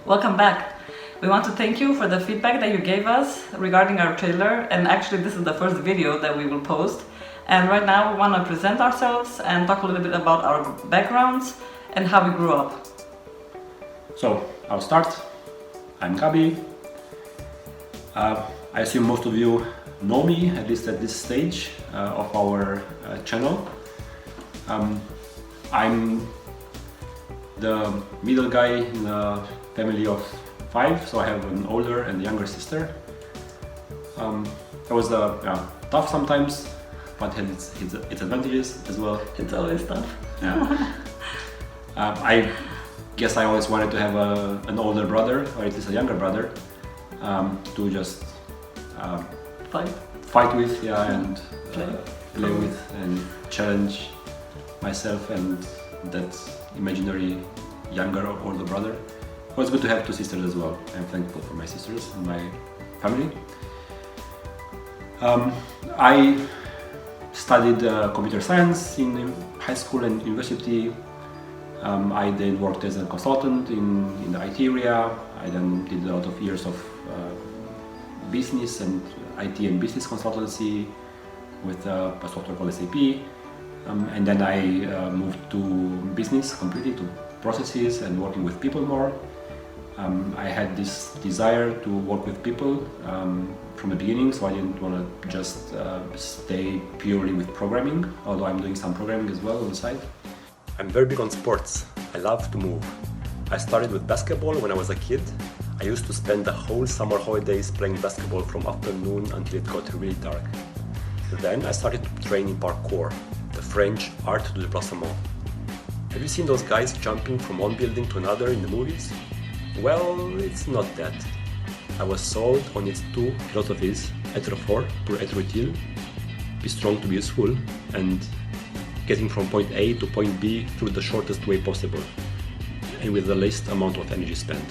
Welcome back. We want to thank you for the feedback that you gave us regarding our trailer, and actually this is the first video that we will post. And right now we want to present ourselves and talk a little bit about our backgrounds and how we grew up. So, I'll start. I'm Gabi. I assume most of you know me, at least at this stage of our channel. I'm the middle guy in a family of 5, so I have an older and younger sister. It was tough sometimes, but had its advantages as well. It's always tough. Yeah. I guess I always wanted to have an older brother, or at least a younger brother, to just fight with, and play with and challenge myself and that imaginary younger or older brother. It was good to have 2 sisters as well. I'm thankful for my sisters and my family. I studied computer science in high school and university. I then worked as a consultant in the IT area. I then did a lot of years of business and IT and business consultancy with a software called SAP. And then I moved to business completely, to processes and working with people more. I had this desire to work with people from the beginning, so I didn't want to just stay purely with programming, although I'm doing some programming as well on the side. I'm very big on sports. I love to move. I started with basketball when I was a kid. I used to spend the whole summer holidays playing basketball from afternoon until it got really dark. Then I started to train in parkour, the French art du déplacement. Have you seen those guys jumping from one building to another in the movies? Well, it's not that. I was sold on its 2 philosophies, être fort pour être utile, be strong to be useful, and getting from point A to point B through the shortest way possible, and with the least amount of energy spent.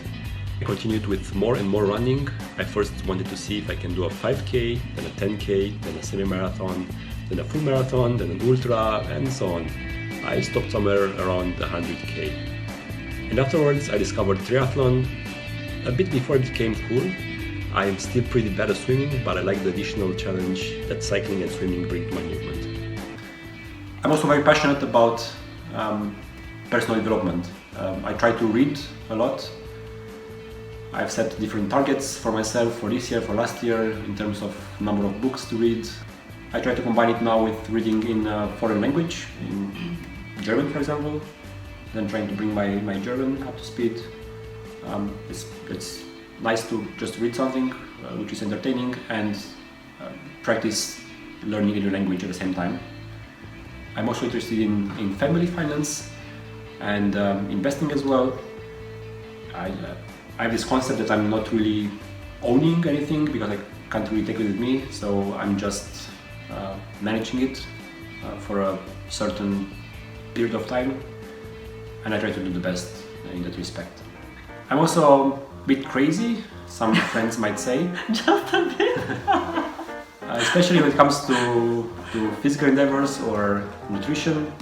I continued with more and more running. I first wanted to see if I can do a 5K, then a 10K, then a semi-marathon, then a full marathon, then an ultra, and so on. I stopped somewhere around 100K. And afterwards I discovered triathlon. A bit before it became cool. I am still pretty bad at swimming, but I like the additional challenge that cycling and swimming bring to my movement. I'm also very passionate about personal development. I try to read a lot. I've set different targets for myself for this year, for last year, in terms of number of books to read. I try to combine it now with reading in a foreign language, in German for example, then trying to bring my German up to speed. It's nice to just read something which is entertaining and practice learning a new language at the same time. I'm also interested in family finance and investing as well. I have this concept that I'm not really owning anything because I can't really take it with me, so I'm just managing it for a certain period of time, and I try to do the best in that respect. I'm also a bit crazy, some friends might say. Just a bit. Especially when it comes to physical endeavors or nutrition.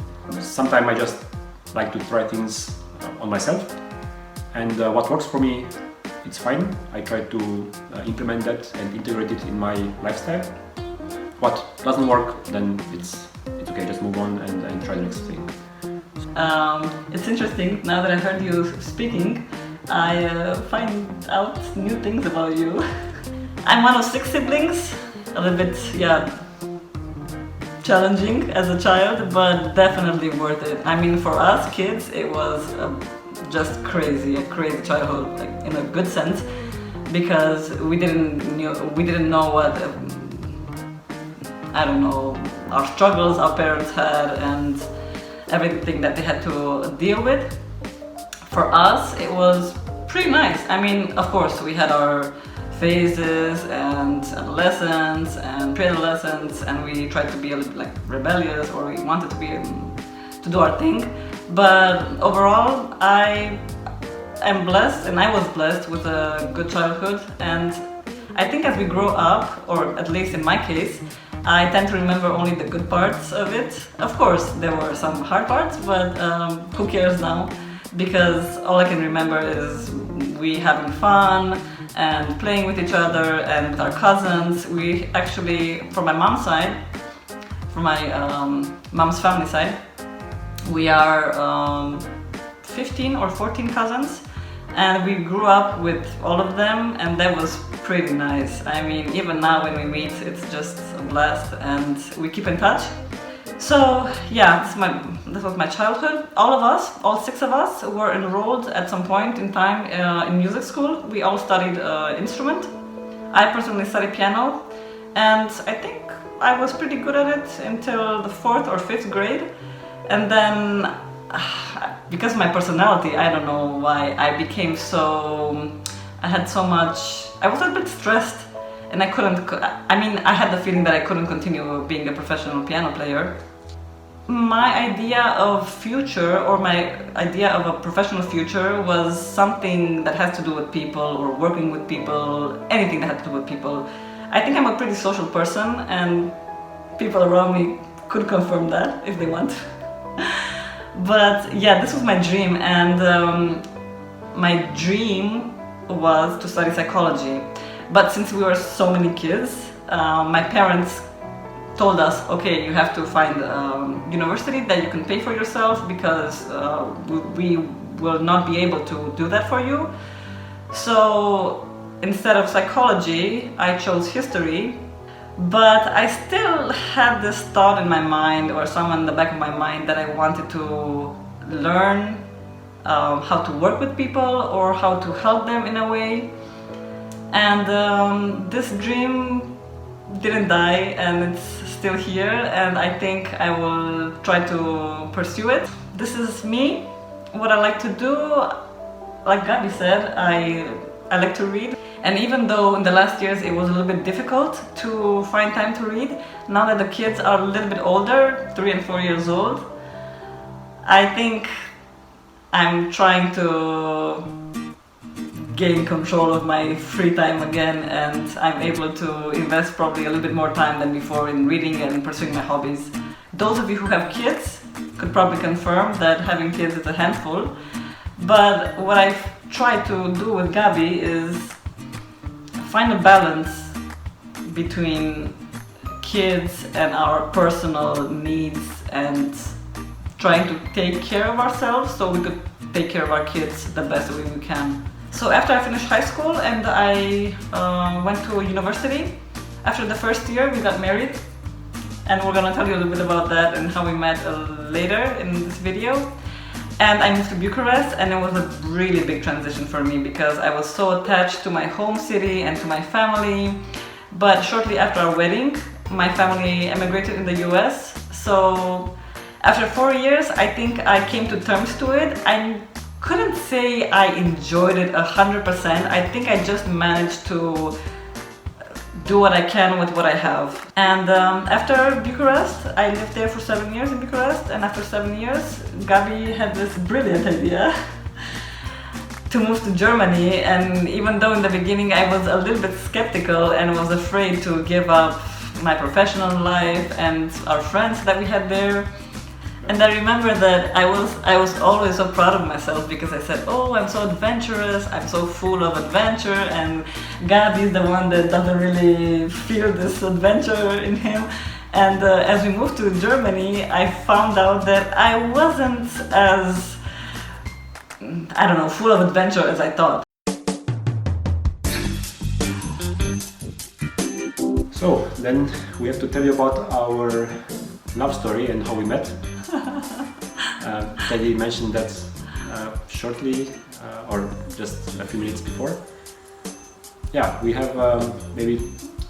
Sometimes I just like to try things on myself. And what works for me, it's fine. I try to implement that and integrate it in my lifestyle. What doesn't work, then it's okay, just move on and try the next thing. It's interesting, now that I heard you speaking, I find out new things about you. I'm one of 6 siblings, a little bit, challenging as a child, but definitely worth it. I mean, for us kids, it was just a crazy childhood, like in a good sense, because we didn't know what our struggles our parents had and everything that they had to deal with. For us, it was pretty nice. I mean, of course, we had our phases and adolescence and pre-adolescence, and we tried to be a little bit like rebellious, or we wanted to do our thing. But overall, I am blessed, and I was blessed with a good childhood. And I think as we grow up, or at least in my case, I tend to remember only the good parts of it. Of course, there were some hard parts, but who cares now? Because all I can remember is we having fun and playing with each other and with our cousins. We actually, from my mom's side, from my mom's family side, we are 15 or 14 cousins, and we grew up with all of them, and that was pretty nice. I mean, even now when we meet, it's just a blast, and we keep in touch. So yeah, this was my childhood. All of us, all 6 of us, were enrolled at some point in time in music school. We all studied instrument. I personally studied piano, and I think I was pretty good at it until the 4th or 5th grade. And then, because of my personality, I don't know why, I became so... I had so much... I was a bit stressed, and I couldn't... I mean, I had the feeling that I couldn't continue being a professional piano player. My idea of future, or my idea of a professional future, was something that has to do with people, or working with people, anything that has to do with people. I think I'm a pretty social person, and people around me could confirm that if they want. But yeah, this was my dream, and my dream was to study psychology. But since we were so many kids, my parents told us, okay, you have to find a university that you can pay for yourself, because we will not be able to do that for you. So instead of psychology, I chose history. But I still had this thought in my mind, or somewhere in the back of my mind, that I wanted to learn how to work with people, or how to help them in a way. And this dream didn't die, and it's still here, and I think I will try to pursue it. This is me, what I like to do. Like Gabi said, I like to read. And even though in the last years it was a little bit difficult to find time to read, now that the kids are a little bit older, 3 and 4 years old, I think I'm trying to gain control of my free time again, and I'm able to invest probably a little bit more time than before in reading and pursuing my hobbies. Those of you who have kids could probably confirm that having kids is a handful. But what I've tried to do with Gabi is find a balance between kids and our personal needs, and trying to take care of ourselves so we could take care of our kids the best way we can. So after I finished high school and I went to university, after the first year we got married, and we're gonna tell you a little bit about that and how we met later in this video. And I moved to Bucharest, and it was a really big transition for me because I was so attached to my home city and to my family. But shortly after our wedding, my family emigrated in the US. So after 4 years, I think I came to terms to it. I couldn't say I enjoyed it 100%. I think I just managed to do what I can with what I have. And after Bucharest, I lived there for 7 years in Bucharest, and after 7 years, Gabi had this brilliant idea to move to Germany. And even though in the beginning I was a little bit skeptical and was afraid to give up my professional life and our friends that we had there, and I remember that I was always so proud of myself because I said, oh, I'm so adventurous, I'm so full of adventure, and Gabi is the one that doesn't really feel this adventure in him. And as we moved to Germany, I found out that I wasn't as, I don't know, full of adventure as I thought. So then we have to tell you about our love story and how we met. Teddy mentioned that shortly, or just a few minutes before. Yeah, we have maybe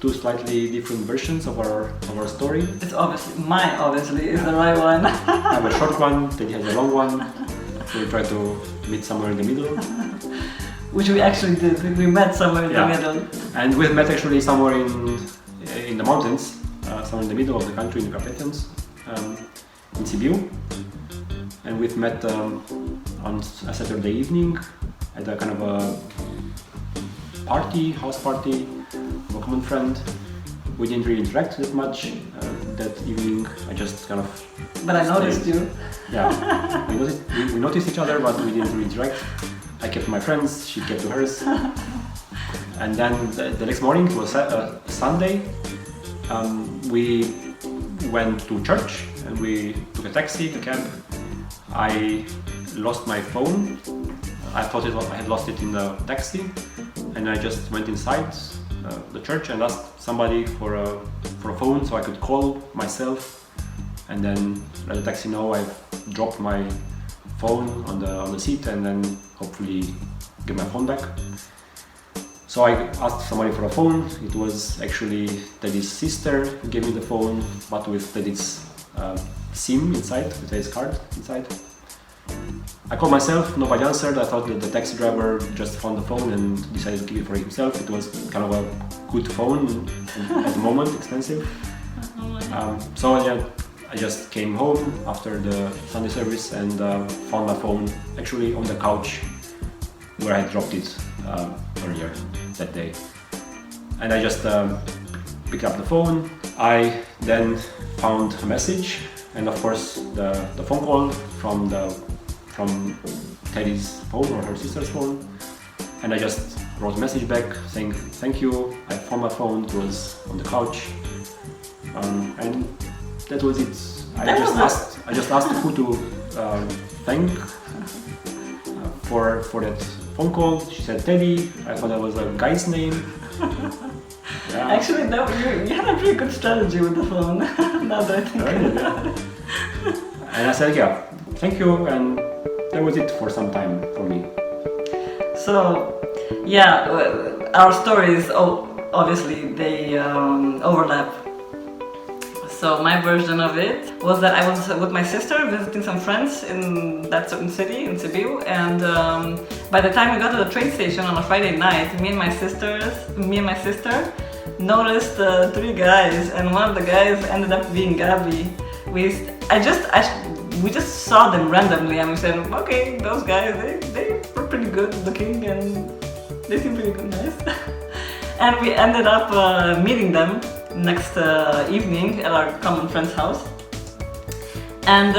2 slightly different versions of our story. It's obviously, mine obviously is the right one. I have a short one, Teddy has a long one. So we try to meet somewhere in the middle. Which we actually did, we met somewhere in the middle. And we met actually somewhere in the mountains, somewhere in the middle of the country, in the Carpathians, in Sibiu. And we've met on a Saturday evening at a kind of a party, house party of a common friend. We didn't really interact that much that evening. I just kind of... But I noticed you. Yeah, we noticed each other, but we didn't really interact. I kept my friends, she kept to hers. And then the next morning, it was Sunday, we went to church and we took a taxi, a cab. I lost my phone. I thought I had lost it in the taxi, and I just went inside the church and asked somebody for a phone so I could call myself, and then let the taxi know I've dropped my phone on the seat, and then hopefully get my phone back. So I asked somebody for a phone. It was actually Teddy's sister who gave me the phone, but with Teddy's SIM inside, with Teddy's card inside. I called myself, nobody answered. I thought that the taxi driver just found the phone and decided to keep it for himself. It was kind of a good phone at the moment, expensive. So yeah, I just came home after the Sunday service and found my phone actually on the couch where I had dropped it earlier that day. And I just picked up the phone. I then found a message, and of course the phone call from Teddy's phone or her sister's phone. And I just wrote a message back saying thank you, I found my phone, it was on the couch. And that was it. I just asked who to thank for that phone call. She said Teddy. I thought that was a guy's name. Yeah. Actually, no, you had a pretty good strategy with the phone. Now that I think about it. And I said, yeah, thank you, and that was it for some time for me. So, yeah, our stories obviously they overlap. So my version of it was that I was with my sister visiting some friends in that certain city, in Sibiu, and by the time we got to the train station on a Friday night, me and my sister noticed three guys, and one of the guys ended up being Gabi. We just saw them randomly, and we said, okay, those guys, they were pretty good looking, and they seem pretty good, nice. And we ended up meeting them next evening at our common friend's house, and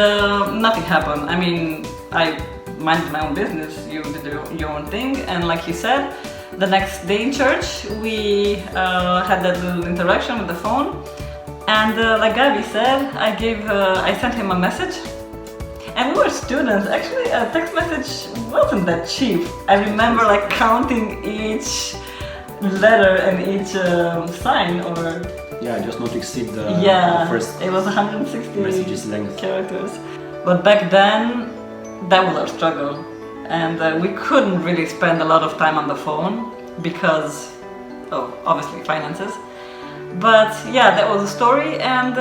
nothing happened. I mean, I minded my own business, you did your own thing, and like he said, the next day in church we had that little interaction with the phone, and like Gabi said, I sent him a message, and we were students. Actually, a text message wasn't that cheap. I remember like counting each letter and each sign, or just not to exceed the first. It was 160 messages length characters. But back then, that was our struggle, and we couldn't really spend a lot of time on the phone because of obviously finances. But yeah, that was a story, and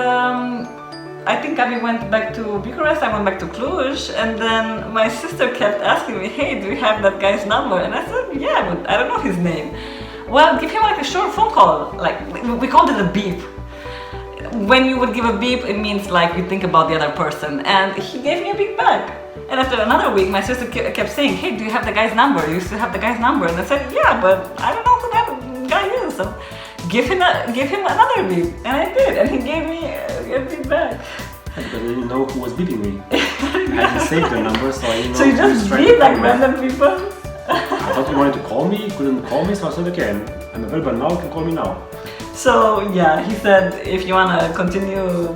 I think Gabi went back to Bucharest, I went back to Cluj, and then my sister kept asking me, hey, do you have that guy's number? And I said, yeah, but I don't know his name. Well, give him like a short phone call, like we called it a beep. When you would give a beep, it means like you think about the other person, and he gave me a beep back. And after another week, my sister kept saying, hey, do you have the guy's number? You still have the guy's number? And I said, yeah, but I don't know who that guy is, so give him another beep. And I did, and he gave me a beep back. Because I didn't know who was beeping me. I hadn't saved their number, so I didn't know. So you just beep like random people? I thought you wanted to call me, you couldn't call me, so I said, okay, I'm available now, you can call me now. So yeah, he said, if you want to continue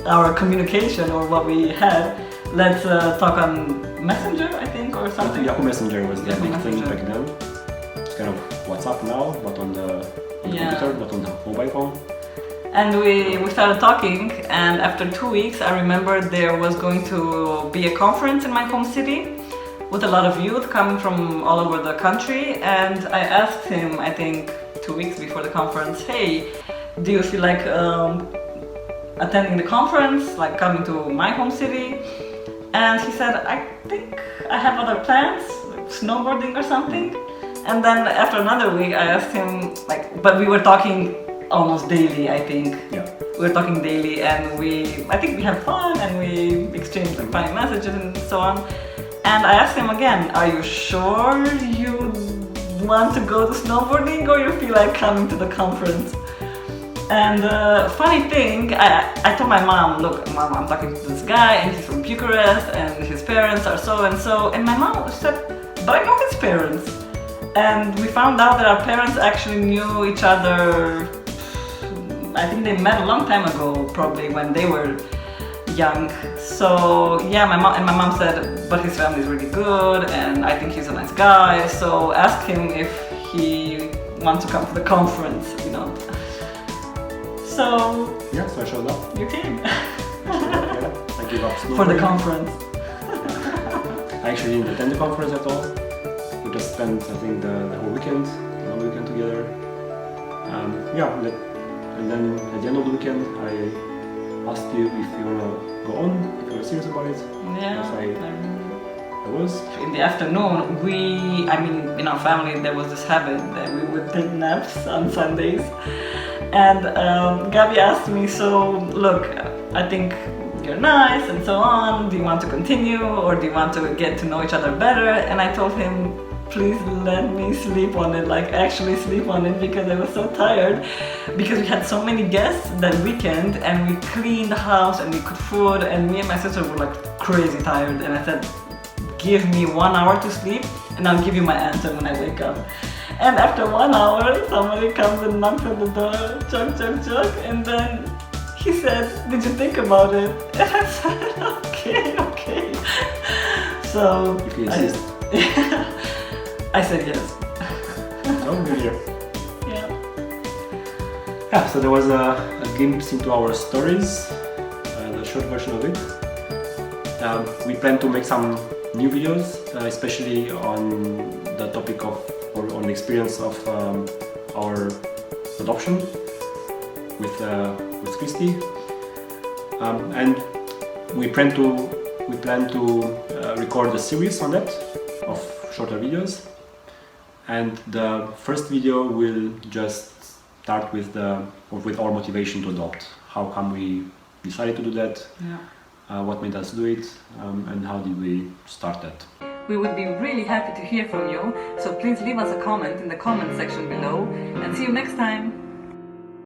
our communication or what we had, let's talk on Messenger, I think, or something. Yahoo Messenger was the big thing back then. It's kind of WhatsApp now, but on the computer, not on the mobile phone. And we started talking, and after 2 weeks, I remember there was going to be a conference in my home city with a lot of youth coming from all over the country, and I asked him, I think 2 weeks before the conference, hey, do you feel like attending the conference, like coming to my home city? And he said, I think I have other plans, like snowboarding or something. And then after another week, I asked him, like, but we were talking almost daily, I think. Yeah. We were talking daily, and I think we had fun, and we exchanged like funny messages and so on. And I asked him again, are you sure you want to go to snowboarding, or you feel like coming to the conference? And funny thing, I told my mom, look, Mom, I'm talking to this guy, and he's from Bucharest, and his parents are so and so. And my mom said, but I know his parents. And we found out that our parents actually knew each other. I think they met a long time ago, probably when they were young. So yeah, my mom said, but his family is really good, and I think he's a nice guy. So ask him if he wants to come to the conference, you know. So yeah, so I showed up. You came. I gave up snowboarding. For the conference. I actually didn't attend the conference at all. We just spent, I think, the whole weekend together. And then at the end of the weekend, I asked you if you wanna go on, if you were serious about it. Yeah. Yes, I was. In the afternoon, in our family, there was this habit that we would take naps on Sundays. And Gabi asked me, so look, I think you're nice and so on. Do you want to continue, or do you want to get to know each other better? And I told him, please let me sleep on it, like actually sleep on it, because I was so tired. Because we had so many guests that weekend, and we cleaned the house and we cooked food, and me and my sister were like crazy tired. And I said, give me 1 hour to sleep, and I'll give you my answer when I wake up. And after 1 hour, somebody comes and knocks on the door, chug, chug, chug, and then he said, did you think about it? And I said, okay. So if you insist. I said yes. Oh, good here. Yeah. Yeah, so there was a glimpse into our stories, the short version of it. We plan to make some new videos, especially on the topic of, or on the experience of our adoption with Christy, and we plan to record a series on that of shorter videos, and the first video will just start with our motivation to adopt. How come we decided to do that? Yeah. What made us do it, and how did we start that? We would be really happy to hear from you, so please leave us a comment in the comment section below, and see you next time!